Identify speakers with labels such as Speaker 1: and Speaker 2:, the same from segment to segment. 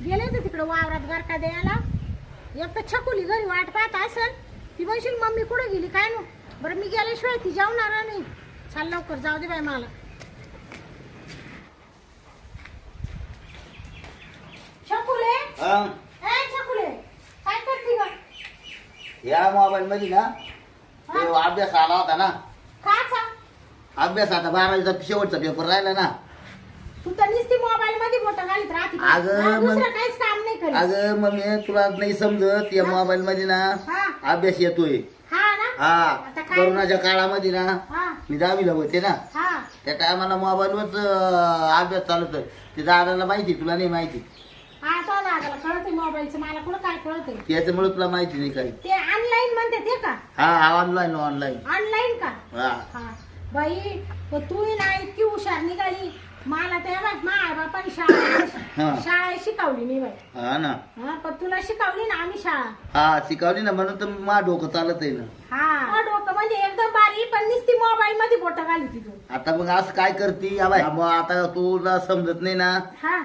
Speaker 1: गेले तर तिकडे वावरात गरका द्यायला. एक तर छकुली घरी वाट पाहत असेल. ती म्हणशील मम्मी कुठे गेली काय नो. बरं मी गेल्याशिवाय ती जेवणार नाही. चाल लवकर जाऊ दे बाई मला. छकुले ए छकुले काय करते ग.
Speaker 2: या मोबाईल मध्ये ना तो अभ्यास आला होता ना.
Speaker 1: काचा
Speaker 2: अभ्यास आता 12वीचा शेवटचा पेपर राहिला ना.
Speaker 1: तू तर नुसती मोबाईल मध्ये बोटं घालीत राहते.
Speaker 2: अगं
Speaker 1: दुसरं काहीच काम नाही करत.
Speaker 2: अगं मम्मी तुला नाही समजत या मोबाईल मध्ये ना अभ्यास येतोय.
Speaker 1: हा ना.
Speaker 2: हा कोरोनाच्या काळामध्ये ना मी 10वीला होते ना. त्या टायमाला मोबाईलवरच अभ्यास चालू होता. ते दादाला माहिती तुला नाही माहिती.
Speaker 1: हा तो दादाला कळते मोबाईलचं. मला कुठं काय कळते
Speaker 2: त्याच्यामुळे तुला माहिती नाही काही.
Speaker 1: ते ऑनलाईन म्हणते ते का.
Speaker 2: हा ऑनलाईन ऑनलाईन
Speaker 1: ऑनलाईन का.
Speaker 2: हा
Speaker 1: बाई तू ना इतकी हुशार निघाली. मला त्या माय बापाने शाळा शिकवली मी बाई.
Speaker 2: हा ना.
Speaker 1: पण तुला शिकवली ना आम्ही शाळा.
Speaker 2: हा शिकवली ना म्हणून तर मा डोकं चालत आहे ना.
Speaker 1: हा डोकं म्हणजे एकदम बारी पण नुसती मोबाईल मध्ये बोटं घाली तिथून.
Speaker 2: आता मग असं काय करते या बाई. आता तुला समजत नाही ना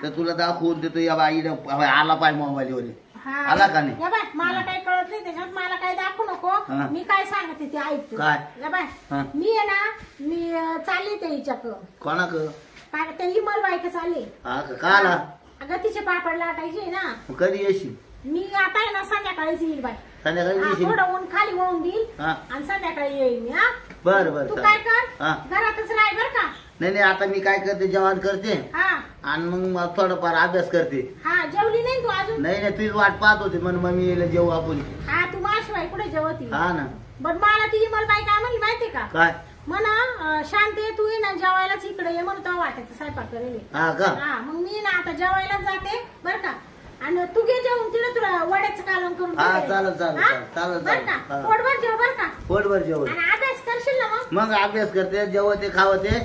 Speaker 2: तर तुला दाखवून देतो या बाई आला पाय मोबाईल वर. आला का नाही.
Speaker 1: या बाय मला काही कळत नाही त्याच्यात. मला काही दाखवू नको. मी काय सांगते ते ऐकतो.
Speaker 2: काय
Speaker 1: या बाय मी आहे ना मी चालले त्या हिच्याकडं.
Speaker 2: कोणाक
Speaker 1: काय ते हिमल बायक चालले.
Speaker 2: का आला.
Speaker 1: अगं तिचे पापड लाटायचे ना.
Speaker 2: कधी येशील.
Speaker 1: मी आता आहे ना संध्याकाळीच येईल बाई.
Speaker 2: संध्याकाळी
Speaker 1: थोडं ऊन खाली वळून देईल आणि संध्याकाळी येईल मी. हा
Speaker 2: बरं बरं
Speaker 1: तू काय कर घरातच राह बर का.
Speaker 2: नाही नाही आता मी काय करते जेवण करते आणि मग थोडंफार अभ्यास करते.
Speaker 1: हा जेवली नाही तू अजून.
Speaker 2: नाही नाही तुझी वाट पाहत होते म्हणून मग मी जेवू आपण.
Speaker 1: हा तू माझ्याशिवाय कुठे जेवती.
Speaker 2: हा ना.
Speaker 1: बट मला ती हिमल बाई काय म्हणली माहितीये का.
Speaker 2: काय
Speaker 1: म्हणा शांती तू ये ना जेवायलाच इकडे ये म्हणून तो वाटायचं स्वयंपाक करेल.
Speaker 2: हा का.
Speaker 1: हा मग मी ना आता जेवायलाच जाते बर का. आणि तू घे जेवून तिला तुला वड्याचं कालवण करून.
Speaker 2: हा चालेल चालेल चालेल
Speaker 1: बर का. पोटभर जेव बर का.
Speaker 2: पोटभर जेव.
Speaker 1: आणि अभ्यास करशील ना मग.
Speaker 2: मग अभ्यास करते जेवते खावते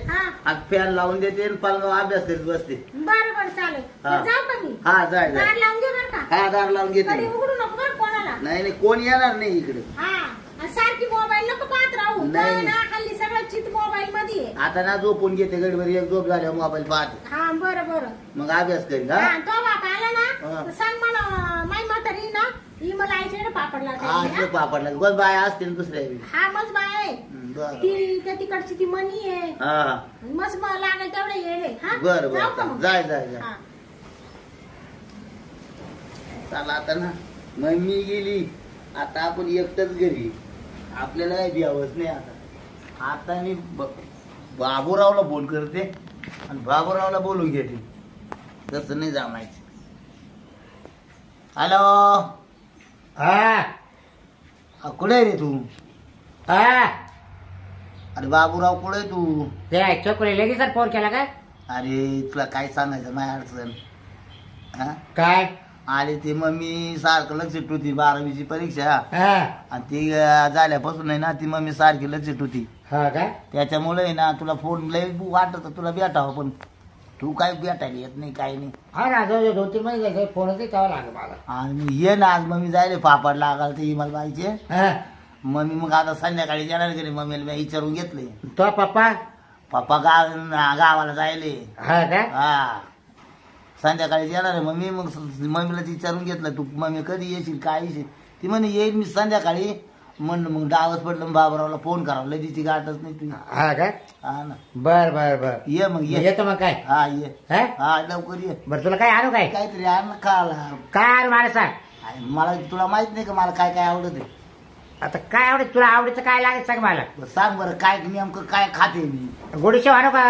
Speaker 2: फॅन लावून देते पालगाव अभ्यास करीत बसते.
Speaker 1: बरं बरं चालेल जाऊ का मी.
Speaker 2: हा जाय जाय.
Speaker 1: दार लावून घे बर का.
Speaker 2: हा दार लावून घेते.
Speaker 1: उघडू नको बरं कोणाला.
Speaker 2: नाही नाही कोण येणार नाही इकडे.
Speaker 1: हा सारखी मोबाईल नको पाहत राहू.
Speaker 2: नाही
Speaker 1: हल्ली सगळं चित मोबाईल मध्ये.
Speaker 2: आता ना झोपून घेते गडबड एक झोप झाल्यावर मोबाईल पाहते.
Speaker 1: हा बरं बरं
Speaker 2: मग अभ्यास करीन.
Speaker 1: तो बाप आला ना सांग मला माई म्हातारी ना ही मला आईचे ना पापडला.
Speaker 2: हा पापड लागेल कोण बाय असते दुसऱ्या.
Speaker 1: हा मग बाय ती त्या तिकडची ती मनी आहे.
Speaker 2: हा
Speaker 1: मस्त लागेल तेवढे येणे. हा
Speaker 2: बरं बरं जाय जाय जाय. चला आता ना मग मी गेली आता आपण एकटच घरी. आपल्याला काही द्यावंच नाही आता. आता मी बाबूरावला फोन करते आणि बाबूरावला बोलून घेते. तसं नाही जमायचं. हॅलो हा कुठे रे तू.
Speaker 3: हा
Speaker 2: अरे बाबूराव कुठे तू.
Speaker 3: ते चोकले लगेच फोन केला काय.
Speaker 2: अरे तुला काय सांगायचं माझ्या अडचण. हा
Speaker 3: काय
Speaker 2: आली ती मम्मी सारखं लक्ष होती 12वीची परीक्षा. आणि ती झाल्यापासून आहे ना ती मम्मी सारखी लक्ष होती.
Speaker 3: हा काय
Speaker 2: त्याच्यामुळे ना तुला फोन लय वाटत तुला भेटावं पण तू काय भेटायला येत नाही काही नाही.
Speaker 3: हा ना 2-3 महिने फोनच करावं लागलं मला.
Speaker 2: आणि ये ना आज मम्मी जायले पापड लागाल ते हिमाल बाईचे. मम्मी मग आता संध्याकाळी येणार घरी. मम्मीला मी विचारून घेतले.
Speaker 3: तो पप्पा
Speaker 2: गावाला जायले.
Speaker 3: हा काय
Speaker 2: हा संध्याकाळी येणार आहे मम्मी. मग मम्मीला विचारून घेतलं तू मम्मी कधी येशील काय येशील. ती म्हणे येईल मी संध्याकाळी. म्हणलं मग डावच पडलं बाबरावला फोन करावं लगेच गाठच नाही तुझी.
Speaker 3: हा काय
Speaker 2: हा ना.
Speaker 3: बर बर बर
Speaker 2: ये मग
Speaker 3: येतो मग काय.
Speaker 2: हा ये हा लवकर ये.
Speaker 3: बरं तुला काय आणू काय.
Speaker 2: काहीतरी आण खाला.
Speaker 3: काय आणू मला सांग.
Speaker 2: मला तुला माहित नाही का मला काय काय आवडत आहे.
Speaker 3: आता काय आवडेल तुला. आवडीचं काय लागेल सांग मला.
Speaker 2: सांग बरं काय नेमकं काय खाते मी.
Speaker 3: गोडी शेव आणू का.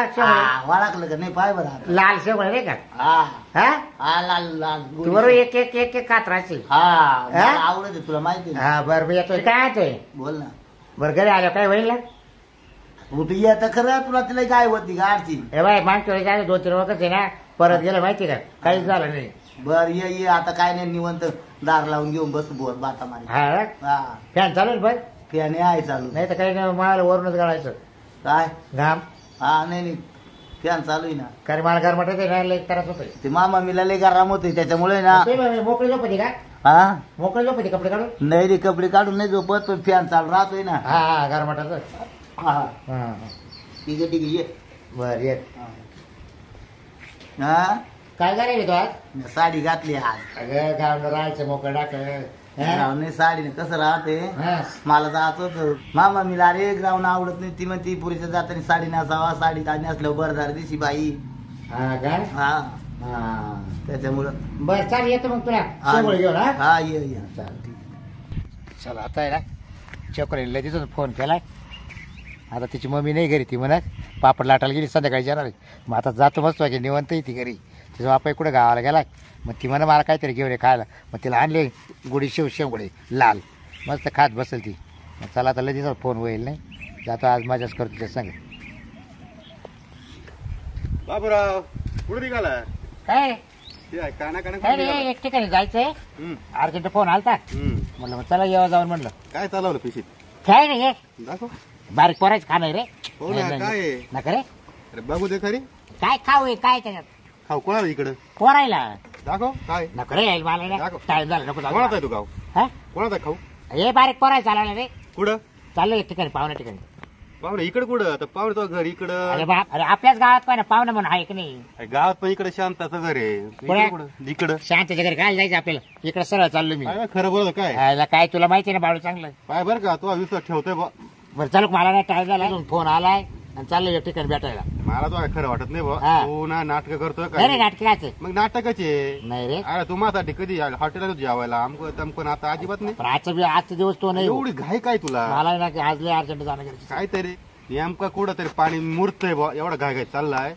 Speaker 2: वळखलं का नाही पाय बरं.
Speaker 3: लाल शेव नाही का.
Speaker 2: हा
Speaker 3: हा
Speaker 2: हा लाल लाल
Speaker 3: तू बरोबर एक एक एक एक कात राहशील.
Speaker 2: हा आवडत आहे तुला माहिती आहे.
Speaker 3: हा बरं येतो काय येतोय.
Speaker 2: बोल ना.
Speaker 3: बरं घरी आलो काय होईल ना.
Speaker 2: तू येतं खरं तुला तिला काय होती गाडची.
Speaker 3: हे बाय मागच्या वेळेस आले 2-3 वखत आहे ना परत गेलं माहिती का काहीच झालं नाही.
Speaker 2: बर ये आता काय नाही निवंत दार लावून घेऊन बस बोर बाता मारी.
Speaker 3: हा फॅन चालू बघ.
Speaker 2: फॅन आहे चालू.
Speaker 3: नाही तर काही नाही मला वरूनच गाळायचं
Speaker 2: काय
Speaker 3: घाम.
Speaker 2: हा नाही नाही फॅन चालू आहे ना.
Speaker 3: कारण मला गरमट त्रास होतोय.
Speaker 2: ते मामा मिला लय गरम होते त्याच्यामुळे ना.
Speaker 3: मोकळी झोपती का.
Speaker 2: हा
Speaker 3: मोकळी झोपती कपडे काढून.
Speaker 2: नाही रे कपडे काढून नाही झोपत पण फॅन चालू राहतोय ना.
Speaker 3: हा गरमटाचं.
Speaker 2: हा
Speaker 3: हा
Speaker 2: ठीक आहे ये.
Speaker 3: बर येत.
Speaker 2: हा
Speaker 3: काय करायला तो आज
Speaker 2: मी साडी घातली आज
Speaker 3: अगं गावला राहायचं मोकळं टाकलं
Speaker 2: नाही साडीने कसं राहते मला जात होत मामा मी अरे ग्राउंड आवडत नाही ती म्हणती पुरीच्या जाताना साडी नेसावा साडी नेसल्यावर बरदार दिशी बाई
Speaker 3: हा का
Speaker 2: हा
Speaker 3: हा
Speaker 2: त्याच्यामुळं
Speaker 3: बरं चाल येतो मग तुला शेवळ घेऊन हा
Speaker 2: हा ये
Speaker 3: चाल चला आता आहे ना चक्रीला तिथं फोन केलाय आता तिची मम्मी नाही घरी ती म्हणत पापड लाटायला गेली संध्याकाळी जाणार मग आता जातो मस्त की निवंत ती घरी तिचा बापा कुठे गावाला गेलाय मग ती म्हणा मला काहीतरी घेऊन ये खायला मग तिला आणले गुढी शेवगुडी लाल मस्त खात बसेल ती मग चला आता लगेच फोन होईल नाही जातो आज मजाच करतो ते सांग
Speaker 4: बाबूराव कुठे निघाला
Speaker 3: काय
Speaker 4: काना
Speaker 3: काय रे एक ठिकाणी जायचंय अर्जंट फोन आलता म्हटलं मग चला येवा जाऊन म्हटलं
Speaker 4: काय चालवलं पिशीत
Speaker 3: काय नाही हे
Speaker 4: दाखव
Speaker 3: बारीक पोरायचं खाणं रे
Speaker 4: हो ना काय
Speaker 3: नका रे
Speaker 4: अरे बघू दे खरी
Speaker 3: काय खाऊ आहे काय त्याच्यात
Speaker 4: खाऊ कोणाला इकडं
Speaker 3: पोरायला
Speaker 4: दाखव काय
Speaker 3: नको रे मला
Speaker 4: दाखव.
Speaker 3: टाइम झाला नको जाऊ.
Speaker 4: कोणाचा आहे तू गाव
Speaker 3: हा?
Speaker 4: कोणाचा आहे खाऊ
Speaker 3: हे बारीक पोरायचं चालवलं रे
Speaker 4: कुठं
Speaker 3: चाललं एक ठिकाणी पाहुण्या ठिकाणी
Speaker 4: पाहुणे इकडे कुठं आता पाहुणे तो घर इकडं
Speaker 3: अरे बाप अरे आपल्याच गावात पण पाहुणा म्हणून आहे की नाही
Speaker 4: अरे गावात पण इकडे शांताचं घर आहे इकडं
Speaker 3: कुठं?
Speaker 4: कुठं इकडं
Speaker 3: शांतच्या घरी काय जायचं आपल्याला इकडे सरळ चाललो मी
Speaker 4: काय खरं बोलत काय
Speaker 3: यायला काय तुला माहिती आहे ना बाळू चांगलं
Speaker 4: पाय बरं का तू विश्वास ठेवतोय बा
Speaker 3: बरं चालू मला नाही टाइम झाला फोन आलाय आणि चाललो एक ठिकाणी भेटायला
Speaker 4: मला तो खरं वाटत नाही बा
Speaker 3: हा.
Speaker 4: तू ना नाटक करतोय
Speaker 3: नाही रे
Speaker 4: काय
Speaker 3: नाटकाचे
Speaker 4: मग नाटकाचे
Speaker 3: नाही रे
Speaker 4: अरे तू माझ्यासाठी कधी हॉटेलला जेवायला आमक तमकन आता अजिबात नाही
Speaker 3: पण आजचा दिवस तो नाही
Speaker 4: एवढी घाई काय तुला
Speaker 3: मला ना की आज लय अर्जंट जाणं गरजेचं आहे.
Speaker 4: काहीतरी नेमका कुठं तरी पाणी मुरतंय बा एवढा घाई घाई चाललाय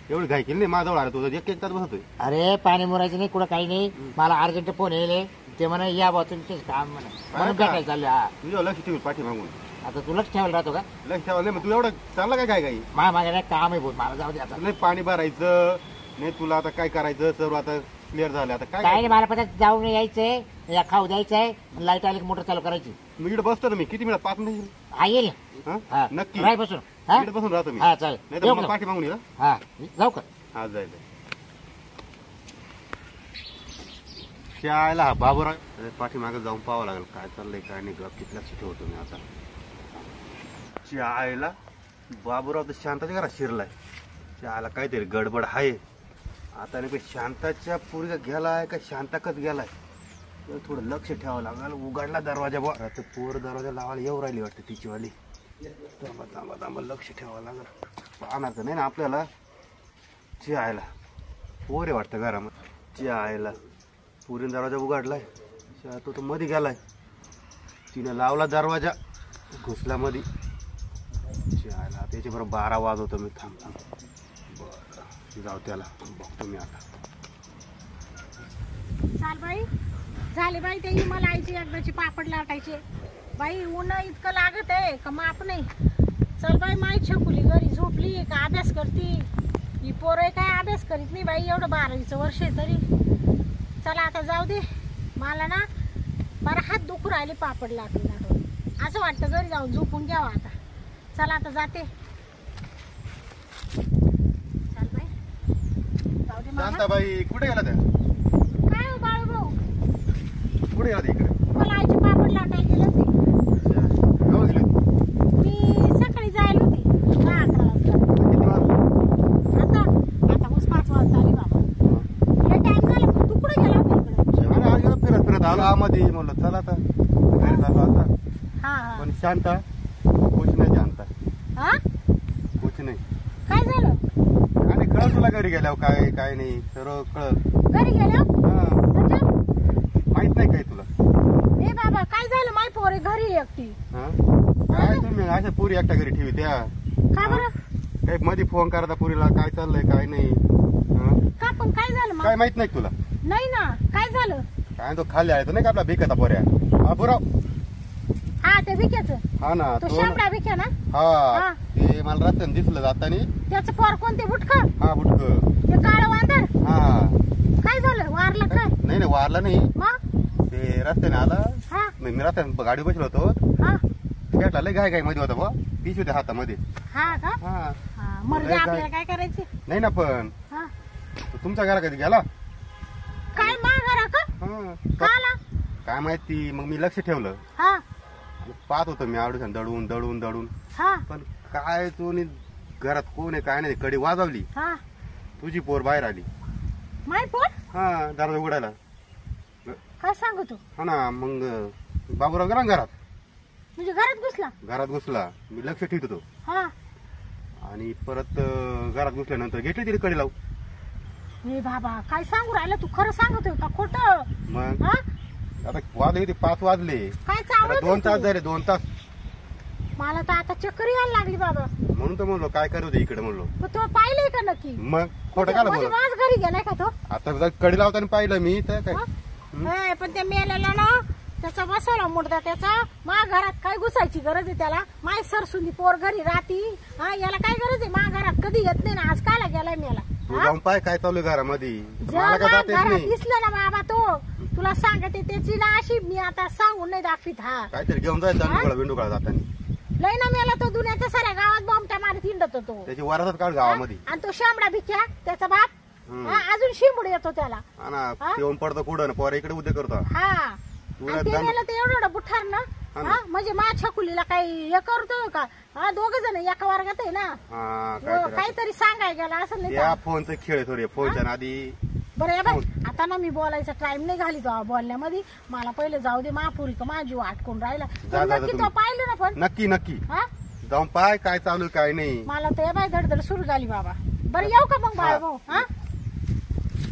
Speaker 4: एवढी घाई केली नाही माझ्याजवळ आला तुझं एक तास बसतोय
Speaker 3: अरे पाणी मुरायचं नाही कुठं काही नाही मला अर्जंट फोन येईल ते म्हणा या बा तुमचेच काम म्हणा म्हणून
Speaker 4: का?
Speaker 3: भेटायला चालले हा
Speaker 4: तुझ्या लक्ष ठेवून पाठी मागून
Speaker 3: आता तुलाच ठेवायला राहतो का
Speaker 4: लक्ष ठेवायला नाही मग तू एवढं चालला काय काय काही
Speaker 3: माझ्या मागे नाही काम आहे बोल मला जाऊ दे आता
Speaker 4: नाही पाणी भरायचं नाही तुला आता काय करायचं सर्व आता क्लिअर झालं आता काय
Speaker 3: काय नाही मला पता जाऊन यायचंय या खाऊ द्यायचंय लाईट आली की मोटर चालू करायची
Speaker 4: मी इकडे बसतो ना मी किती मिळत 5 मिनिट
Speaker 3: हा येईल
Speaker 4: हा?
Speaker 3: हा
Speaker 4: नक्की
Speaker 3: राय बसून हा
Speaker 4: इकडे बसून राहतो मी
Speaker 3: हा चालेल
Speaker 4: नाही तर
Speaker 3: येऊ
Speaker 4: मग
Speaker 3: का?
Speaker 4: पाठी मागून ये
Speaker 3: हा जाऊ का
Speaker 4: हा जायचं शाळेला हा बाबूराव पाठीमागे जाऊन पाहावं लागेल काय चाललंय काय नाही गप किती लक्ष ठेवतो मी आता शाळेला बाबूराव तर शांताच्या घरात शिरलाय शाळेला काहीतरी गडबड आहे आता नाही शांताच्या पुरीला गेलाय का शांताकच गेलाय तर थोडं लक्ष ठेवावं लागेल उघडला दरवाजा बा आता पोर दरवाजा लावायला येऊ राहिली वाटतं तिचीवाली थांबा थांबा थांबा लक्ष ठेवावं लागेल पाहणार तर नाही ना आपल्याला चियायला पोरे वाटतं घरामध्ये चियायला पुरीने दरवाजा उघडलाय तो तो मध्ये गेलाय तिने लावला दरवाजा घुसला मध्ये चियायला त्याच्या बरोबर 12 वाजवतो मी थांब बरं जाऊ त्याला बघतो मी आता
Speaker 1: चाल बाई झाले बाई ते मला आईची एकदाची पापड लाटायचे बाई ऊन इतकं लागत आहे का माप नाही चल बाई माई छकुली घरी झोपली का अभ्यास करती ही पोरं काय अभ्यास करीत नाही बाई एवढं 12वीचं वर्ष आहे तरी चला आता जाऊ दे मला ना बरं हात दुखू राहिले पापड लाटून असं वाटतं घरी जाऊन झोपून घ्यावं आता चला आता जाते चल बाई जाऊ दे मला
Speaker 4: शांताबाई कुठे गेला त्या
Speaker 1: काय हो बाळू भाऊ
Speaker 4: कुठे गेला इकडे
Speaker 1: मला आईचे पापड लाटायला गेले होते
Speaker 4: गावात गेले
Speaker 1: मी सकाळी जायला होते 10-11 वाजता
Speaker 4: किती वाजता
Speaker 1: आता बस 5 वाजता आली बाबा लय टाइम झाला पण तू कुठे गेला होता इकडे
Speaker 4: आज गेला फिरत फिरत आलो आमध्ये म्हणलं चला आता घरी जातो आता
Speaker 1: हा हा
Speaker 4: पण शांता कुछ नाही जानता
Speaker 1: हा
Speaker 4: कुछ नाही
Speaker 1: काय झालं
Speaker 4: आणि कळ तुला घरी गेल्यावर काय काय नाही सर्व कळ
Speaker 1: घरी गेल्या म्हणजे
Speaker 4: माहित नाही काय तुला
Speaker 1: ए बाबा काय झालं माय पोरे घरी एकटी
Speaker 4: हा? काय तुम्ही अशा पुरी एकट्या घरी ठेवी त्या
Speaker 1: का बरं
Speaker 4: काही मध्ये फोन करता पुरीला काय चाललंय काय नाही हा?
Speaker 1: का पण काय झालं
Speaker 4: काय
Speaker 1: मग
Speaker 4: माहित नाही तुला
Speaker 1: नाही ना काय झालं
Speaker 4: काय तो खाली आहे तो नाही का आपला भिकाचा पोऱ्या बाबूराव
Speaker 1: हा ते विक्याचं
Speaker 4: हा ना
Speaker 1: तो
Speaker 4: तो
Speaker 1: शामडा विक्या ना
Speaker 4: हा
Speaker 1: हा.
Speaker 4: ते मला रस्त्याने दिसलं जातानी
Speaker 1: त्याचं पोर कोणते बुटक
Speaker 4: हा बुटक
Speaker 1: ते काळं वांदर
Speaker 4: हा
Speaker 1: काय झालं वारलं काय
Speaker 4: नाही नाही वारला नाही
Speaker 1: मग
Speaker 4: ते रस्त्याने आला
Speaker 1: हा
Speaker 4: मी रस्त्याने गाडी बसलो होतो
Speaker 1: हा
Speaker 4: भेटला लय घाय घाई मध्ये होता बा पिशवी होत्या हातामध्ये
Speaker 1: हा का
Speaker 4: हा
Speaker 1: हा मर्जी
Speaker 4: लय
Speaker 1: आपल्याला
Speaker 4: काय-
Speaker 1: काय करायचे
Speaker 4: नाही ना पण
Speaker 1: हा
Speaker 4: तो तुमच्या घरा कधी गेला
Speaker 1: काय माघारा का
Speaker 4: हा
Speaker 1: का आला
Speaker 4: काय माहिती मग मी लक्ष ठेवलं
Speaker 1: हा
Speaker 4: आणि पाहत होतो मी आवडून दडून दडून दडून
Speaker 1: हा
Speaker 4: पण काय तू नी घरात कोण आहे काय नाही कडी वाजवली
Speaker 1: हा
Speaker 4: तुझी पोर बाहेर आली
Speaker 1: माय पण
Speaker 4: हा दरवाजा उघडायला.
Speaker 1: काय सांगतो
Speaker 4: हा ना, मग बाबूराव गेला ना घरात.
Speaker 1: म्हणजे घरात घुसला?
Speaker 4: घरात घुसला, मी लक्ष ठेवत होतो
Speaker 1: हा.
Speaker 4: आणि परत घरात घुसल्यानंतर घेतली तिने कडी लावू.
Speaker 1: ए बाबा काय सांगू राहिला तू? खरं सांगतोय का खोटं?
Speaker 4: मग
Speaker 1: हा
Speaker 4: आता वाजले होते 5 वाजले.
Speaker 1: काय चावलं
Speaker 4: 2 तास झाले, 2 तास.
Speaker 1: मला तर आता चक्कर यायला लागली बाबा.
Speaker 4: म्हणून तर म्हणलो काय करत होते इकडे म्हणलो.
Speaker 1: पण तो पाहिलंय का नक्की?
Speaker 4: मग खोटं काय
Speaker 1: म्हणजे
Speaker 4: बोल.
Speaker 1: माझ घरी गेलाय का तो?
Speaker 4: आता कडी लावताना पाहिलं मी तर काय.
Speaker 1: ए, पण त्या मेलेला ना त्याचा बसवला मुर्दा त्याचा. मा घरात काय घुसायची गरज आहे त्याला? माय सरसुंदी पोर घरी राहती. हा याला काय गरज आहे? मा घरात कधी येत नाही ना, आज कायला गेलाय मेला?
Speaker 4: तू जाऊन पाय काय चालू आहे घरामध्ये. मला
Speaker 1: जेव्हा
Speaker 4: काय जाता येत
Speaker 1: घरात
Speaker 4: नाही.
Speaker 1: दिसलं ना बाबा तो, तुला सांगते त्याची ना अशी मी आता सांगून नाही दाखवीत. हा
Speaker 4: काहीतरी घेऊन जायचं अंडुकाळा बिंडुकाळा जाताना.
Speaker 1: लय ना मेला तो, दुनियाच्या साऱ्या गावात बॉम्बट्या मारत हिंडत होतो.
Speaker 4: त्याची वारसात काढ गावामध्ये.
Speaker 1: आणि तो शामडा भिक्या त्याचा बाप,
Speaker 4: हम्म.
Speaker 1: हा, अजून शिंबूड येतो त्याला.
Speaker 4: हा ना,
Speaker 1: हा?
Speaker 4: येऊन पडतो कुठं पोरा इकडे उद्या करतो.
Speaker 1: हा
Speaker 4: तू
Speaker 1: आणि
Speaker 4: ना
Speaker 1: ते
Speaker 4: दम-
Speaker 1: मेलं तर एवढं बुठार ना.
Speaker 4: हा ना.
Speaker 1: हा म्हणजे मा छकुलीला काही हे करतोय का? हा दोघ जण एका वर्गात आहे ना.
Speaker 4: हा
Speaker 1: व
Speaker 4: काहीतरी
Speaker 1: काहीतरी सांगाय गेला असं नाही
Speaker 4: या
Speaker 1: का?
Speaker 4: फोनचं खेळ थोडे फोनच्या नादी.
Speaker 1: बरं या बाई, आता ना मी बोलायचा टाइम नाही घाली तो बोलण्यामध्ये. मला पहिले जाऊ दे, महापुरी का माझी वाटकून राहिला.
Speaker 4: जा, जा,
Speaker 1: नक्की
Speaker 4: तुम्ही.
Speaker 1: तो पाहिलं ना पण.
Speaker 4: नक्की नक्की
Speaker 1: हा
Speaker 4: जाऊन पाय काय चालू आहे, काय नाही.
Speaker 1: मला तर या बाई धडधड सुरू झाली बाबा. बरं येऊ का मग बाळ भाऊ?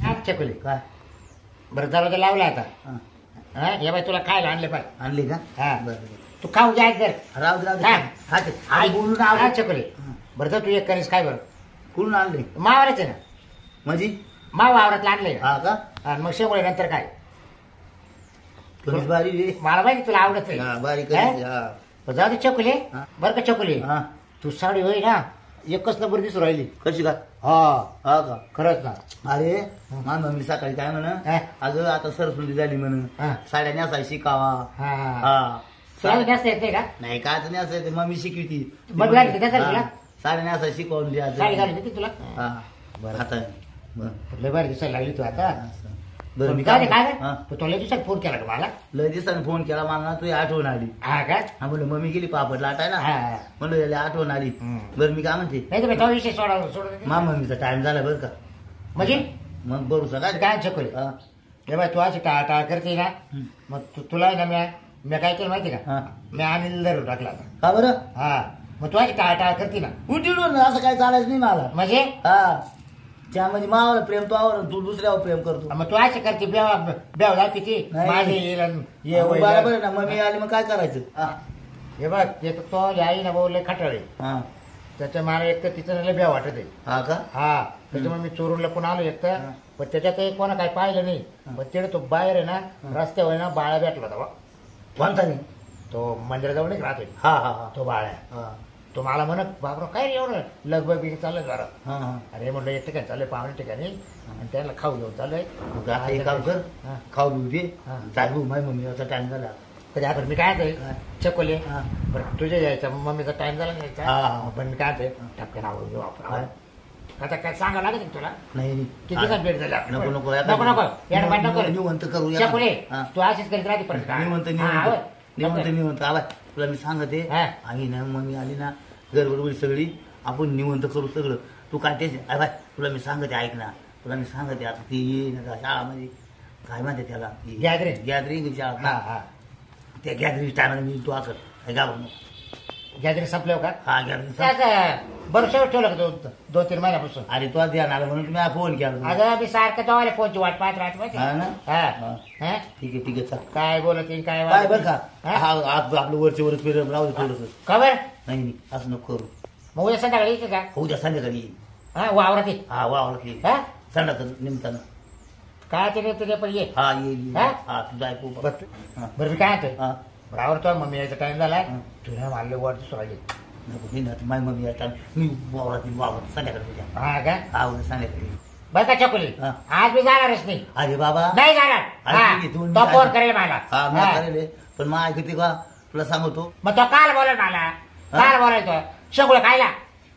Speaker 1: हा
Speaker 3: चकुली
Speaker 2: काय
Speaker 3: बरं दरवाजा लावला आता.
Speaker 2: हा.
Speaker 3: हा ये बाई तुला खायला आणले पाय.
Speaker 2: आणली का?
Speaker 3: हा.
Speaker 2: बरं
Speaker 3: तू खाऊ घ्या जर.
Speaker 2: राहू दे राहू दे.
Speaker 3: हा.
Speaker 2: हा ते आई बोलून आव.
Speaker 3: चकुली बरं तर तू एक करीस काय बरं
Speaker 2: कुठून आणले
Speaker 3: मावारच आहे ना.
Speaker 2: म्हणजे?
Speaker 3: माव वावरातला आणले
Speaker 2: हा का?
Speaker 3: आणि मग शेवळे नंतर काय
Speaker 2: कमीच बारी रे.
Speaker 3: मला माहिती तुला आवडत
Speaker 2: हा
Speaker 3: नाही.
Speaker 2: बारीक
Speaker 3: हा?
Speaker 2: हा.
Speaker 3: बरं, जाऊ दे चकुली.
Speaker 2: हा.
Speaker 3: बरं का चकुली,
Speaker 2: हा.
Speaker 3: तू साडी होई ना एकच नंबर दिसू राहिली.
Speaker 2: कशी का?
Speaker 3: हा
Speaker 2: हा का?
Speaker 3: खरंच ना.
Speaker 2: अरे मा मम्मी सकाळी काय म्हण,
Speaker 3: हा.
Speaker 2: अगं आता सरसुंदी झाली म्हण,
Speaker 3: हा.
Speaker 2: साड्या नेसाय शिकावा.
Speaker 3: हा
Speaker 2: हा
Speaker 3: तुला जास्त येते का?
Speaker 2: नाही काच नेसाय ते मम्मी शिकवती.
Speaker 3: मग लागली का तुला?
Speaker 2: साड्या नेसाय शिकवून द्या.
Speaker 3: साडी घालून देते तुला.
Speaker 2: हा
Speaker 3: बरं.
Speaker 2: आता बरं.
Speaker 3: लय भारी दिसायला लागली तू आता.
Speaker 2: असं. बरं मी
Speaker 3: काय
Speaker 2: काय
Speaker 3: काय
Speaker 2: हा.
Speaker 3: तुला लय दिवसात फोन केला का मला?
Speaker 2: लय दिवसाने फोन केला मला ना, तुझी आठवण आली.
Speaker 3: हा का?
Speaker 2: हा म्हणलं मम्मी गेली पापड लाटायला.
Speaker 3: हा.
Speaker 2: म्हणलं याला आठवण आली.
Speaker 3: हम्म.
Speaker 2: बरं मी काय म्हणते,
Speaker 3: नाही तर तो विषय सोडून देते.
Speaker 2: मा मम्मीचा टाइम झाला बरं का.
Speaker 3: म्हणजे
Speaker 2: मग बरोबर काय?
Speaker 3: काय चकोली
Speaker 2: हा.
Speaker 3: हे बाय तू अशी टाळा करते ना,
Speaker 2: हम्म.
Speaker 3: मग तुला आहे ना मी काय केलं माहिती का?
Speaker 2: हा.
Speaker 3: मी अनिल धरून टाकला आता.
Speaker 2: का बरं?
Speaker 3: हा मग तू अशी टाळा करते ना
Speaker 2: उठून असं काय चालायचं नाही मला.
Speaker 3: म्हणजे
Speaker 2: हा त्यामध्ये मावाला प्रेम तो आवर, तू दुसऱ्यावर प्रेम करतो.
Speaker 3: मग तू अशी करते बेव दाखवते ती
Speaker 2: नाही.
Speaker 3: माझे येईल आणि ये होईल.
Speaker 2: बरोबर आहे ना, मम्मी आली मग काय करायचं? हा.
Speaker 3: हे बघ ते तर तो आई ना भाऊ लय खटाळे.
Speaker 2: हा.
Speaker 3: त्याच्या मला एक तर तिचं लय बेव वाटत आहे.
Speaker 2: हा का?
Speaker 3: हा त्याच्यामुळे मी चोरून लपून आलो एक तर.
Speaker 2: हा.
Speaker 3: पण त्याच्यात एक कोणा काही पाहिलं नाही. पण तिकडे तो बाहेर आहे ना रस्त्यावर आहे ना बाळा भेटला होता बा.
Speaker 2: कोणता नाही?
Speaker 3: तो मंदिराजवळ नाही राहतोय
Speaker 2: हा हा हा.
Speaker 3: तो बाळा.
Speaker 2: हा.
Speaker 3: तो मला म्हणत बाबराव काय रे एवढं लगबग बिग चाललंय घरात.
Speaker 2: हा हा.
Speaker 3: अरे म्हटलं एक ठिकाणी चाललंय पाहुणे ठिकाणी आणि त्याला खाऊ घेऊन चाललंय.
Speaker 2: मग आता एक काम कर,
Speaker 3: हा.
Speaker 2: खाऊ घेऊ दे.
Speaker 3: हा.
Speaker 2: जाय भाऊ, माझी मम्मी आता टाइम झाला.
Speaker 3: कधी आता मी काय
Speaker 2: काय?
Speaker 3: चकोले
Speaker 2: हा.
Speaker 3: बरं तुझ्या यायचा मम्मीचा टाइम झाला नाही
Speaker 2: हा, हा.
Speaker 3: पण मी काय टपक्यान आवडून घेऊ आपण.
Speaker 2: काय?
Speaker 3: आता काय सांगा लागेल का तुला
Speaker 2: नाही नाही.
Speaker 3: किती दिवसात भेट झाला
Speaker 2: नको नको
Speaker 3: नको नको याड पाठ नको
Speaker 2: निवंत करू या.
Speaker 3: चकोले
Speaker 2: हा.
Speaker 3: तू अशीच करीत राहते पण
Speaker 2: निवंत निवंत आला तुला मी सांगते.
Speaker 3: हा.
Speaker 2: आई ना मम्मी आली ना गडबड होईल सगळी, आपण निवंत करू सगळं. तू काय टेन्शन अरे बाय, तुला मी सांगते ऐक ना, तुला मी सांगते आता ती येईन का शाळामध्ये काय म्हणते त्याला
Speaker 3: गॅदरिंग.
Speaker 2: गॅदरिंग
Speaker 3: हा
Speaker 2: शाळा.
Speaker 3: हा
Speaker 2: त्या गॅदरिंग टायमाला मी तू असं काय गाव
Speaker 3: गॅदरिंग संपल्यावर का
Speaker 2: हा गॅदरिंग.
Speaker 3: त्याच बरोबर ठेवलं का 2-3 महिन्यापासून.
Speaker 2: अरे तू ध्यान आलं म्हणून तुम्ही फोन केला.
Speaker 3: अगं मी सारखं तो फोनची वाट पाहत राहते माहिती
Speaker 2: हा ना?
Speaker 3: हा
Speaker 2: हा.
Speaker 3: हा?
Speaker 2: ठीक आहे चल.
Speaker 3: काय बोलत येईल काय
Speaker 2: काय बरं का
Speaker 3: हा?
Speaker 2: हा आपलं वरचे वरच फिरत राहू दे थोडस.
Speaker 3: का बरं
Speaker 2: नाही नाही असं नको करू.
Speaker 3: मग उद्या संध्याकाळी येते का?
Speaker 2: उद्या संध्याकाळी येईल.
Speaker 3: हा वावरात ये.
Speaker 2: हा वा ओळखली
Speaker 3: हा
Speaker 2: संध्याचं निमतानं.
Speaker 3: काय ते तुझे पण ये.
Speaker 2: हा येईल
Speaker 3: हा?
Speaker 2: हा तुझा ऐकू
Speaker 3: बरं
Speaker 2: हा.
Speaker 3: बरं मी काय म्हणतोय
Speaker 2: हा.
Speaker 3: बरं आवडतो मम्मी यायचा टाइम झालाय
Speaker 2: हा.
Speaker 3: तुला मारले वाट सोडायची.
Speaker 2: नको हे ना माझी मम्मी आता मी वावरात संध्याकाळी उद्या.
Speaker 3: हा का
Speaker 2: हा उद्या संध्याकाळी.
Speaker 3: बरं का चकुली
Speaker 2: हा.
Speaker 3: आज मी जाणारच नाही.
Speaker 2: अरे बाबा
Speaker 3: नाही जाणार.
Speaker 2: अरे
Speaker 3: हा.
Speaker 2: ठीक आहे, तुम्ही
Speaker 3: तो
Speaker 2: काय-
Speaker 3: फोन करेल मला.
Speaker 2: हा मी
Speaker 3: हा.
Speaker 2: करेल पण मग ऐकते का तुला सांगतो
Speaker 3: मग तो काल बोलेल मला. काल बोलायचो सगळं खायला.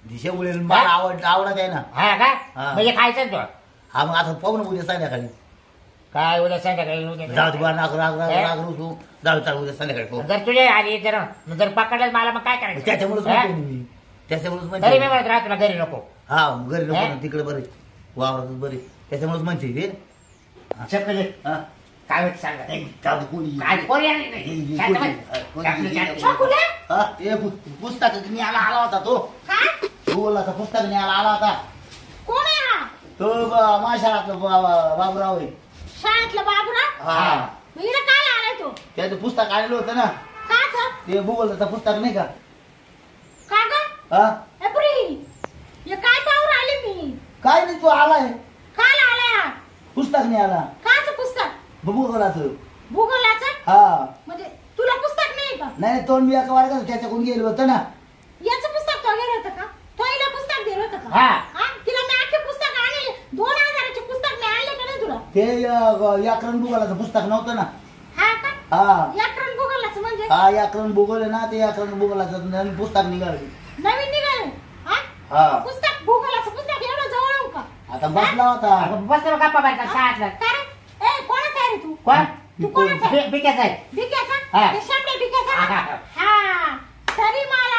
Speaker 2: दिशा उडेल मला आवडत आहे ना.
Speaker 3: हा का
Speaker 2: हा.
Speaker 3: म्हणजे खायचं ना तो.
Speaker 2: हा मग आता पाहू ना उद्या संध्याकाळी.
Speaker 3: काय उद्या संध्याकाळी उद्या
Speaker 2: जाऊ दे बा नाक राग राग राग रुसू जाऊ चाल उद्या संध्याकाळी पाहू.
Speaker 3: जर तुझे आली जर पकडलं मला मग काय करायचं?
Speaker 2: त्याच्यामुळेच
Speaker 3: हा?
Speaker 2: म्हणते मी त्याच्यामुळेच
Speaker 3: तरी मी
Speaker 2: म्हणते.
Speaker 3: म्हणत राहा तुला घरी नको.
Speaker 2: हा घरी नको
Speaker 3: हा?
Speaker 2: ना, तिकडे बरे वावरातच बरे त्याच्यामुळेच म्हणते ते
Speaker 3: चपले
Speaker 2: हा.
Speaker 3: काय होत सांगा
Speaker 2: ए, जाऊ दे, कोणी
Speaker 3: काय कोणी आली नाही शांतबाई.
Speaker 1: छकुले
Speaker 2: हा, ते पुस्तक न्यायला आला होता तो
Speaker 1: काय
Speaker 2: भूगोलाचा पुस्तक न्यायला आला होता
Speaker 1: कोण आहे हा
Speaker 2: तो माशाळातला बाबूराव आहे.
Speaker 1: शाळेतला बाबूराव
Speaker 2: हा
Speaker 1: मग इकडे काय आलाय तो
Speaker 2: त्याचं पुस्तक आलेलं होतं ना
Speaker 1: का ग
Speaker 2: ते भूगोलाचं पुस्तक नाही का
Speaker 1: का ग
Speaker 2: हा
Speaker 1: एप्री हे काय पाहू राहिले मी
Speaker 2: काय नाही तू आलाय
Speaker 1: काल आलाय हा
Speaker 2: पुस्तक न्यायला
Speaker 1: काच पुस्तक
Speaker 2: भूगोलाचं
Speaker 1: भूगोलाचं
Speaker 2: हा
Speaker 1: म्हणजे तुला पुस्तक नाही का
Speaker 2: नाही तो मी एका वर्गात त्याच्याकडून गेलो होतं ना
Speaker 1: याचं पुस्तक तो गेलं होतं का तो हिला पुस्तक दिलं होतं का
Speaker 3: हा.
Speaker 1: हा? तिला मी आखे पुस्तक आणले 2000चे पुस्तक मी आणले का नाही तुला
Speaker 2: ते व्याकरण भूगोलाचं पुस्तक नव्हतं ना
Speaker 1: हा का
Speaker 2: हा
Speaker 1: व्याकरण भूगोलाचं म्हणजे
Speaker 2: हा व्याकरण भूगोल आहे ना ते व्याकरण भूगोलाचं नवीन पुस्तक निघालं
Speaker 1: नवीन निघाले
Speaker 2: हा.
Speaker 1: हा पुस्तक भूगोलाचं पुस्तक एवढं जवळ येऊ का
Speaker 2: आता बसला होता
Speaker 3: बस गप्पा बाहेर शाळेतला
Speaker 1: काय रे? ए कोणाचा आहे रे तू
Speaker 3: कोण
Speaker 1: तू कोणाचा आहे?
Speaker 3: बिक्याचा आहे
Speaker 1: भिक्याचा
Speaker 3: हा.
Speaker 1: ते शामटे भिक्याचा
Speaker 3: हा,
Speaker 1: ना?
Speaker 3: हा,
Speaker 1: हा तरी मला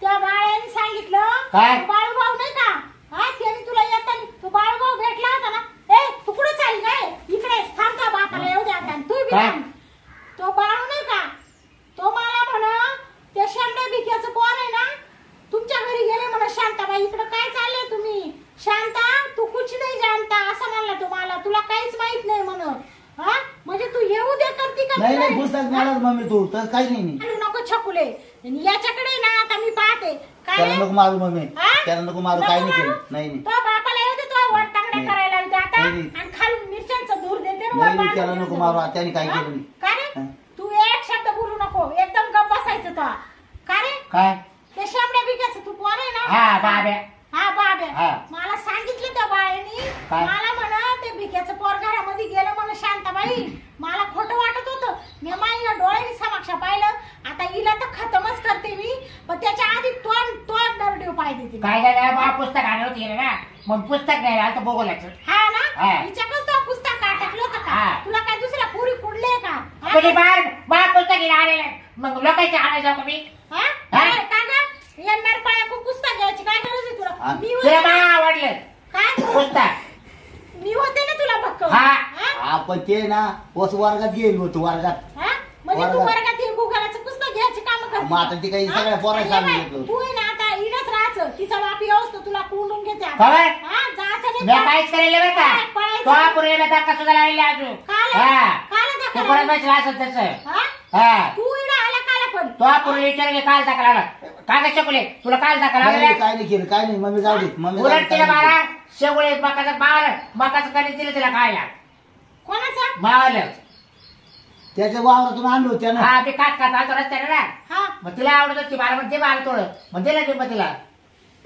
Speaker 1: त्या बाळ्याने सांगितलं
Speaker 3: काय?
Speaker 1: तो बाळूभाऊ नाही का हा त्याने तुला येताना तो बाळूभाऊ भेटला होता ना ए तू कुठे चालली काय इकडे थांब का बापाला येऊ द्या आता तू बी
Speaker 3: काय?
Speaker 1: थांब. तो बाळू नाही का तो मला म्हणा त्या शामटे भिक्याचं कोण आहे ना तुमच्या घरी गेले म्हणा शांताबाई इकडे काय चाललंय तुम्ही शांता तू कुछ नाही जानता असं म्हणला तो मला तुला काहीच माहित नाही म्हणून हा म्हणजे तू येऊ दे करती का
Speaker 2: नाही
Speaker 1: तुला?
Speaker 2: नाही पुस्तक मिळालं मम्मी तू तर काही नाही
Speaker 1: आणू नको छकुले आणि याच्याकडे ना आता मी पाहते काय
Speaker 2: त्याला
Speaker 1: रे?
Speaker 2: नको मारू मम्मी
Speaker 1: हा?
Speaker 2: त्याला नको मारू
Speaker 1: नको
Speaker 2: काही नाही
Speaker 1: मारू?
Speaker 2: केलं नाही नाही
Speaker 1: तो बापाला येऊ दे तो वर तांगड्या
Speaker 2: नाही.
Speaker 1: करायला येते आता
Speaker 2: नाही, नाही.
Speaker 1: आणि खालून मिरच्यांचं दूर देते आणि
Speaker 2: नाही,
Speaker 1: वर
Speaker 2: नाही,
Speaker 1: बाजूला
Speaker 2: त्याला
Speaker 1: देते.
Speaker 2: नको मारू, त्याने काही
Speaker 1: हा?
Speaker 2: केलं नाही.
Speaker 1: का रे
Speaker 2: हा.
Speaker 1: तू एक शब्द बोलू नको एकदम गप्प बसायचं तो का रे
Speaker 3: काय
Speaker 1: ते शामड्या बिकाचं तू पोर आहे ना
Speaker 3: हा बाब्या
Speaker 1: हा बाब्या
Speaker 3: हा.
Speaker 1: मला सांगितलं त्या बाळ्यानी
Speaker 3: काय?
Speaker 1: मला म्हणा ते भिक्याचं पोर घरामध्ये गेलं म्हणा शांताबाई मला खोटं वाटत होतं मी माझ्या डोळ्यांनी समक्ष पाहिलं आता हिला तर खतमच करते मी पण त्याच्या आधी तोंड दरडीव पाय देते
Speaker 3: काय झालं बा पुस्तक आणलं होती ना मग पुस्तक नाही आता बघवल्याचं
Speaker 1: हा ना
Speaker 3: हा.
Speaker 1: हिच्याकडच तो पुस्तक अटकलं होतं का
Speaker 3: हा.
Speaker 1: तुला काय दुसऱ्या पुरी कुडले का हा?
Speaker 3: म्हणजे बाळ पुस्तक घेऊन आलेलं आहे. मग लोकांचे आणायला जाऊ का मी
Speaker 1: हा?
Speaker 3: हा?
Speaker 1: काय का ग येणार पाया पुस्तक घ्यायची काय गरज आहे
Speaker 2: हा.
Speaker 1: तुला मी
Speaker 3: तुला
Speaker 1: होते
Speaker 3: बाळ
Speaker 1: ना.
Speaker 3: आवडलं
Speaker 1: काय
Speaker 3: पुस्तक
Speaker 1: मी होते ना तुला भक्क
Speaker 3: हा.
Speaker 2: आपण ते ना वस वर्गात गेलो होतो वर्गात
Speaker 1: हा? म्हणजे तू
Speaker 2: वर्गात.
Speaker 1: वर्गात येऊन भूगोलाचं पुस्तक घ्यायची काम करते
Speaker 2: मग आता ती काही
Speaker 1: हा?
Speaker 2: सगळ्या पोरांना
Speaker 1: आणि हे
Speaker 2: सांगितलं
Speaker 1: बाय,
Speaker 2: होतं.
Speaker 1: तू आहे ना आता इडच राहायचं तिचा बाप व्यवस्था तुला कोंडून घेते आता.
Speaker 3: खबर?
Speaker 1: हा जायचं नाही
Speaker 3: मी
Speaker 1: का?
Speaker 3: काहीच करेल बरं का
Speaker 1: काय पळायचं?
Speaker 3: तो अपुरे धक्का सुद्धा लावले अजून
Speaker 1: काला?
Speaker 3: हा
Speaker 1: काला धक्का
Speaker 3: तू परत
Speaker 1: लावला?
Speaker 3: बसला असं तसं
Speaker 1: हा?
Speaker 3: हा
Speaker 1: तू इडं आला काला पण
Speaker 3: तो अपुरे विचार घे काल धक्का लावला काय का शकले तुला काल धक्का
Speaker 2: नाही, नाही,
Speaker 3: लावला
Speaker 2: काय नाही केलं काय नाही मम्मी जाऊ दे मम्मी जाऊ दे,
Speaker 3: उलट
Speaker 2: काय
Speaker 3: तिला
Speaker 2: नाही
Speaker 3: मला
Speaker 2: केलं.
Speaker 3: शेवळे मकाचं बाळ मकाचं कणीस दिलं तिला खायला
Speaker 1: कोणाचा
Speaker 3: मावलं
Speaker 2: त्याच्या वावरातून आणलो त्यानं
Speaker 3: हा ते खात खात आलतो रस्त्याने ना
Speaker 1: हा
Speaker 3: मग तिला आवडत होती मला म्हणते बाळ थोडं मग दिलं की मग तिला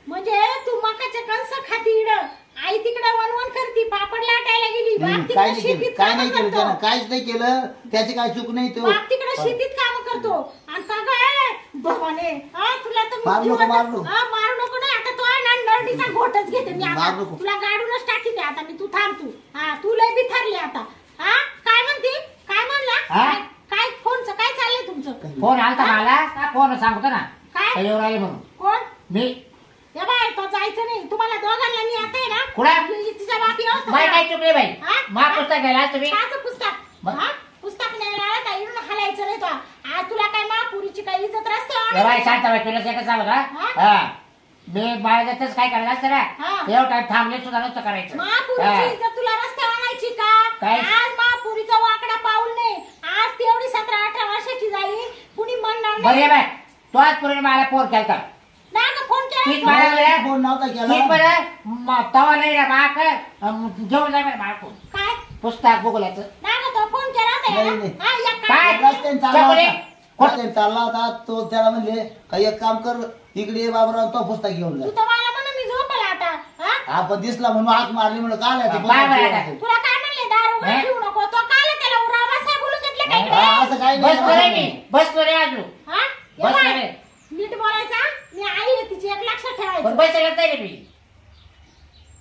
Speaker 1: म्हणजे तू मकाचे कणस खाती इड आई तिकडे वनवन करती पापड लाटायला गेली
Speaker 2: नाही,
Speaker 1: बाप
Speaker 2: काय
Speaker 1: तिकडे
Speaker 2: नाही केलं
Speaker 1: शेतीत
Speaker 2: काय
Speaker 1: काम
Speaker 2: नाही केलं
Speaker 1: करतो
Speaker 2: त्यानं काहीच नाही केलं त्याची काय चूक नाही तो
Speaker 1: बाप तिकडे शेतीत काम करतो आणि का काय भवाने हा तुला तर मी
Speaker 2: मारू नको,
Speaker 1: जीवाचं-
Speaker 2: मारू नको.
Speaker 1: हा, मारू नको नाही आता तो आहे ना नरडीचा घोटच घेते मी आता
Speaker 2: मारू नको.
Speaker 1: तुला गाडूनच टाकीते आता मी तू थांब तू हा तू लय बिथरली आता हा काय म्हणते काय म्हणला
Speaker 3: हा?
Speaker 1: काय फोनचं काय चाललंय तुमचं
Speaker 3: फोन आलता मला का फोन सांगतो ना
Speaker 1: काय?
Speaker 3: काय येऊन राहिले म्हणून
Speaker 1: कोण
Speaker 3: मी
Speaker 1: या बाय तो जायचं नाही तुम्हाला दोघांना मी आता आहे ना
Speaker 3: कुठं?
Speaker 1: तिच्या बाप व्यवस्था
Speaker 3: माय काय चुकले बाई
Speaker 1: हा?
Speaker 3: मा पुस्तक घ्यायला तुम्ही
Speaker 1: काचं पुस्तक
Speaker 3: मग?
Speaker 1: हा पुस्तक नाही आला का इकडून हलायचं नाही तो आज तुला काय महापुरीची काय इज्जत
Speaker 3: बाई
Speaker 1: रस्त्यावर
Speaker 3: शांत बाई तुला एकच सांगू का
Speaker 1: हा?
Speaker 3: हा मी बाळाचं काय करायला असतं ना
Speaker 1: हा.
Speaker 3: एवढं टाइम थांबले सुद्धा नसतं करायचं
Speaker 1: महापुरीची
Speaker 3: हा.
Speaker 1: इज्जत तुला रस्त्यावर आणायची का
Speaker 3: काय?
Speaker 1: आज महापुरीचा वाकडा पाऊल नाही आज तेवढी 17-18 वर्षाची झाली कुणी म्हणणार
Speaker 3: बरं ये
Speaker 1: नाही
Speaker 3: बाय तो आज पूर्ण मला फोन केलता
Speaker 1: नाही का फोन
Speaker 3: ठीक
Speaker 1: केला
Speaker 3: मला वेळ
Speaker 2: फोन नव्हता
Speaker 3: ठीक
Speaker 2: केला
Speaker 3: बरं तवा नाही ना बाक घेऊन जाय बरं बाळकून
Speaker 1: काय
Speaker 3: पुस्तक बघूल्याचं
Speaker 1: नाही का तो फोन केला होता
Speaker 2: नाही,
Speaker 1: याला?
Speaker 2: नाही.
Speaker 1: हा, या
Speaker 3: काय?
Speaker 1: काय
Speaker 2: रस्त्याने चालला
Speaker 3: चकुले.
Speaker 2: होता रस्त्याने चालला होता तो त्याला म्हणले काही एक काम कर इकडे ये बाबराव तो पुस्तक घेऊन
Speaker 1: तू
Speaker 2: जा
Speaker 1: तर मला म्हणा मी झोपला आता हा
Speaker 2: आपण दिसला म्हणून हाक मारली म्हणून काल आहे ते
Speaker 3: बाय
Speaker 2: पुस्तक
Speaker 3: बाय
Speaker 2: घेऊन
Speaker 3: बाय.
Speaker 2: जा.
Speaker 1: तुला काय म्हणले दारू
Speaker 3: हे?
Speaker 1: घेऊ नको तो काल त्याला उरावा साहेब बोलून घेतलं काय
Speaker 2: हा,
Speaker 1: इकडे?
Speaker 2: असं काही
Speaker 3: बसलो रे मी
Speaker 2: नाही
Speaker 3: बसलो रे अजून
Speaker 1: हा? ये
Speaker 3: बस
Speaker 1: बाय,
Speaker 3: रे.
Speaker 1: नीट बोलायचा मी आई आहे तिची एक लक्षात
Speaker 3: पण
Speaker 1: ठेवायचं
Speaker 3: बसले नाही रे मी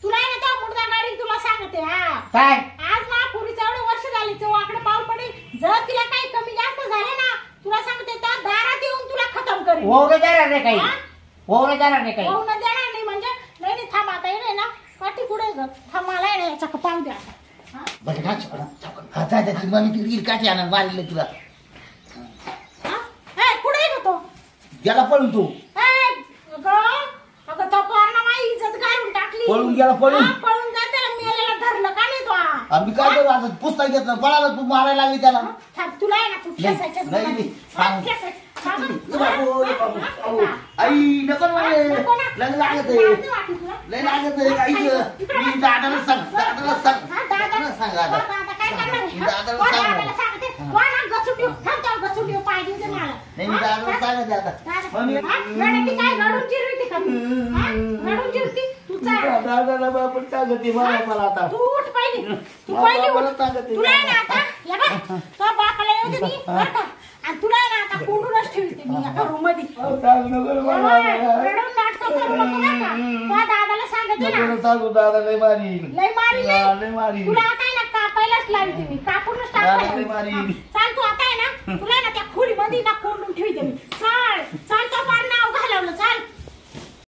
Speaker 1: तुला आहे ना त्या मुर्दा गाडी तुला सांगते हा
Speaker 3: काय
Speaker 1: आज ना पुरीचं एवढं वर्ष झाली तो वाकडं पाऊल पडेल जर तिला काही कमी जास्त झाले ना तुला सांगते त्या दारात येऊन तुला खतम करेल
Speaker 3: होऊ देणार नाही काही
Speaker 1: हा?
Speaker 3: होऊ देणार नाही काही
Speaker 1: होऊन देणार नाही म्हणजे नाही नाही थांब आता येणे ना काठी मम्मी कुठे ग थांबाला आहे ना याच्या पाहू द्या हा?
Speaker 2: बरं ना चपकन जा त्याची मम्मी तिकडे गेली काठी आणा मारले तुला
Speaker 1: हा? ए, कुठे आहे ग तो
Speaker 2: गेला पळून तू
Speaker 1: ए, अगं तो पोरानं माझी इज्जत घालून टाकली
Speaker 2: पळून गेला, पळून?
Speaker 1: हा, पळून जा त्याला मेलेला धरलं का नाही तो
Speaker 2: आम्ही काय करू आता पुस्तक घेतलं पळाला तू मारायला लागली त्याला
Speaker 1: थांब, तुला आहे ना तू ठेसायच्याच
Speaker 2: नाही,
Speaker 1: गुणाची.
Speaker 2: सांग.
Speaker 1: हा, ठेसायचं. बाबा,
Speaker 2: ए बाबू, ए बाबू,
Speaker 1: हा,
Speaker 2: बाबू.
Speaker 1: हा,
Speaker 2: आई नको म्हणे.
Speaker 1: नको ना.
Speaker 2: लय लागत
Speaker 1: लाज
Speaker 2: आहे
Speaker 1: नाही वाटत तुला?
Speaker 2: लय लागत आहे आई मी दादाला सांग दादाला सांग
Speaker 1: हा, दादा.
Speaker 2: दादाला सांग
Speaker 1: हा,
Speaker 2: आता
Speaker 1: दादा काय करणार आहे? हा?
Speaker 2: दादाला
Speaker 1: कोण
Speaker 2: सांग.
Speaker 1: दादाला सांगते? कोण हा गचुटी? थांब, थांब, गचुटी पाय देऊ दे मला.
Speaker 2: नाही मी
Speaker 1: हा?
Speaker 2: दादाला सांगते आता
Speaker 1: दादा,
Speaker 2: मम्मी
Speaker 1: हा? रडती काय? रडून जिरवते का तू? हा? रडून जिरवते? तू चाल.
Speaker 2: दादाला बापन सांगते मला आता
Speaker 1: तू उठ पहिली. तू
Speaker 2: बाबा,
Speaker 1: पहिली
Speaker 2: मला
Speaker 1: उठ.
Speaker 2: सांगते.
Speaker 1: तुला आहे ना आता, या बघ, तो बापाला येऊ दे मी, बरं का? आणि तुला आहे ना आता कोंडूनच ठेवते मी एका रूम मध्ये.
Speaker 2: सांग नको रे मला.
Speaker 1: रडून नाटकं करू नको बरं का? तो दादाला सांगते
Speaker 2: नको
Speaker 1: ना.
Speaker 2: रे सांगू दादा लय मारीन
Speaker 1: लय मारील
Speaker 2: हा,
Speaker 1: नाही.
Speaker 2: लय मारीन
Speaker 1: तुला आता आहे ना कापायलाच लावते मी. कापूनच
Speaker 2: दादा लय
Speaker 1: टाकते.
Speaker 2: मारीन
Speaker 1: चाल तू आता आहे ना, तुला आहे ना त्या खोलीमध्ये ना